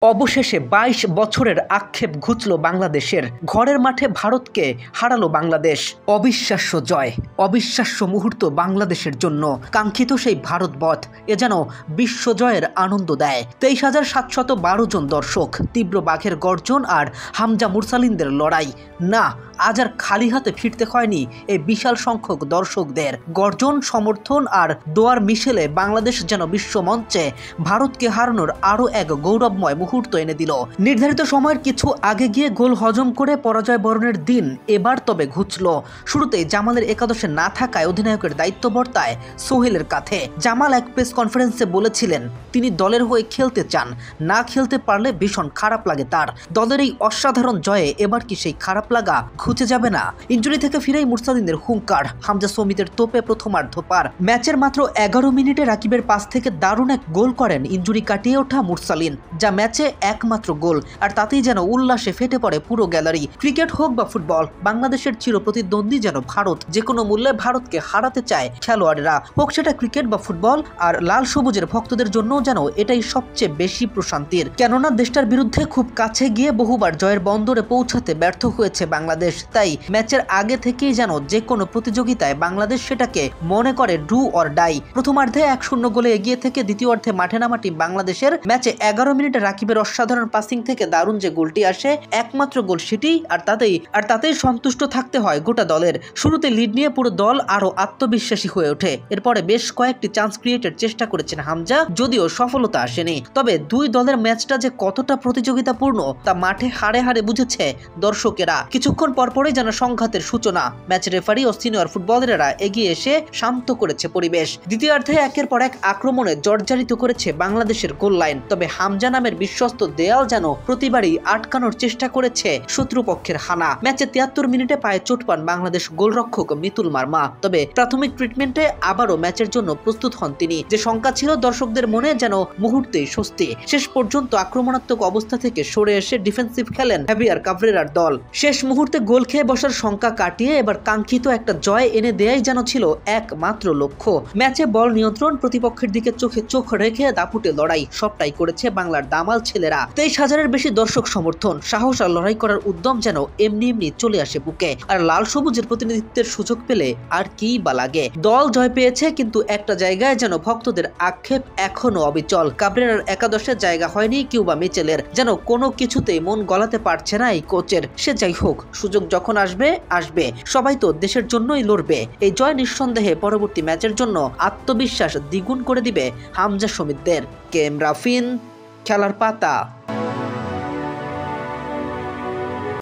অবশেষে ২২ বছরের আক্ষেপ ঘুচল বাংলাদেশের। ঘরের মাঠে ভারতকে হারালো বাংলাদেশ। অবিশ্বাস্য জয়, অবিশ্বাস্য মুহূর্ত বাংলাদেশের জন্য। কাঙ্ক্ষিত সেই ভারতবধ এ যেন বিশ্বজয়ের আনন্দ দেয়। ২৩,৭১২ জন দর্শক, তীব্র বাঘের গর্জন আর হামজা মুরসালিনদের লড়াই। না, আজ আর খালি হাতে ফিরতে হয়নি এই বিশাল সংখ্যক দর্শকদের। গর্জন, সমর্থন আর দোয়ার মিশেলে বাংলাদেশ যেন বিশ্বমঞ্চে ভারতকে হারানোর আরও এক গৌরবময় মুহূর্ত এনে দিল। নির্ধারিত সময়ের কিছু আগে গিয়ে গোল হজম করে পরাজয় বরণের দিন এবার তবে ঘুচল। শুরুতেই জামালের একাদশে না থাকায় অধিনায়কের দায়িত্ব বর্তায় সোহেলের কাঁধে। জামাল এক প্রেস কনফারেন্সে বলেছিলেন তিনি দলের হয়ে খেলতে চান, না খেলতে পারলে ভীষণ খারাপ লাগে তার। দলের এই অসাধারণ জয়ে এবার কি সেই খারাপ লাগা ঘুচে যাবে না? ইনজুরি থেকে ফিরেই মুরসালিনের হুঙ্কার, হামজা সমিতের তোপে প্রথমার্ধ পার। ম্যাচের মাত্র ১১ মিনিটে রাকিবের পাস থেকে দারুণ এক গোল করেন ইনজুরি কাটিয়ে ওঠা মুরসালিন, যা ম্যাচে একমাত্র গোল। আর তাতেই যেন উল্লাসে ফেটে পড়ে পুরো গ্যালারি। ক্রিকেট হোক বা ফুটবল, বাংলাদেশের চিরপ্রতিদ্বন্দ্বী যেন ভারত। যে কোনো মূল্যে ভারতকে হারাতে চায় খেলোয়াড়েরা, হোক সেটা ক্রিকেট বা ফুটবল। আর লাল সবুজের ভক্তদের জন্য যেন এটাই সবচেয়ে বেশি প্রশান্তির, কেননা দেশটার বিরুদ্ধে খুব কাছে গিয়ে বহুবার জয়ের বন্দরে পৌঁছাতে ব্যর্থ হয়েছে বাংলাদেশ। তাই ম্যাচের আগে থেকেই যেন যে কোনো প্রতিযোগিতায় বাংলাদেশ সেটাকে মনে করে ডু অর ডাই। প্রথমার্ধে ১-০ গোলে এগিয়ে থেকে দ্বিতীয়ার্ধে মাঠে নামা টিম বাংলাদেশের ম্যাচে ১১ মিনিটে রাকিবের অসাধারণ পাসিং থেকে দারুণ যে গোলটি আসে, একমাত্র গোল সেটি। আর তাতেই সন্তুষ্ট থাকতে হয় গোটা দলের। শুরুতে লিড নিয়ে পুরো দল আরো আত্মবিশ্বাসী হয়ে ওঠে। এরপরে বেশ কয়েকটি চান্স ক্রিয়েটের চেষ্টা করেছেন হামজা, যদিও সফলতা আসেনি। তবে দুই দলের ম্যাচটা যে কতটা প্রতিযোগিতাপূর্ণ তা মাঠে হাড়ে হাড়ে বুঝেছে দর্শকেরা। কিছুক্ষণ পরপরই যেন সংঘাতের সূচনা। ম্যাচ রেফারি ও সিনিয়র ফুটবলাররা এগিয়ে এসে শান্ত করেছে পরিবেশ। দ্বিতীয়ার্ধে একের পর এক আক্রমণে জর্জরিত করেছে বাংলাদেশের গোল লাইন। তবে হামজা নামের বিশ্বস্ত দেয়াল যেন প্রতিবারই আটকানোর চেষ্টা করেছে শত্রুপক্ষের হানা। ম্যাচে ৭৩ মিনিটে পায়ে চোট পান বাংলাদেশ গোলরক্ষক মিতুল মার্মা। তবে প্রাথমিক ট্রিটমেন্টে আবারও ম্যাচের জন্য প্রস্তুত হন তিনি। যে শঙ্কা ছিল দর্শকদের মনে, যেন মুহূর্তেই স্বস্তি। শেষ পর্যন্ত আক্রমণাত্মক অবস্থা থেকে সরে এসে ডিফেন্সিভ খেলেন হ্যাভিয়ার কাভরেরার দল। শেষ মুহূর্তে গোল খেয়ে বসার শঙ্কা কাটিয়ে এবার কাঙ্ক্ষিত একটা জয় এনে দেয়াই যেন ছিল একমাত্র লক্ষ্য। ম্যাচে বল নিয়ন্ত্রণ, প্রতিপক্ষের দিকে চোখে চোখ রেখে দাপুটে লড়াই, সবটাই করেছে বাংলার দামাল ছেলেরা। ২৩,০০০-এর বেশি দর্শক সমর্থন, সাহস আর লড়াই করার উদ্যম যেন এমনি চলে আসে বুকে। আর লাল সবুজের প্রতিনিধিত্বের সুযোগ পেলে আর কি বা লাগে। দল জয় পেয়েছে, কিন্তু একটা জায়গায় যেন ভক্তদের আক্ষেপ এখনো অবিচল। কাভরেরার একাদশে জায়গা হয়নি কিউবা মিচেলের, যেন কোনো কিছুতেই মন গলাতে পারছে না এই কোচের। সে যাই হোক, সুযোগ যখন আসবে। সবাই তো দেশের জন্যই লড়বে। এই জয় নিঃসন্দেহে পরবর্তী ম্যাচের জন্য আত্মবিশ্বাস দ্বিগুণ করে দিবে হামজা সমিতদের। কেএম রাফিন, খেলার পাতা।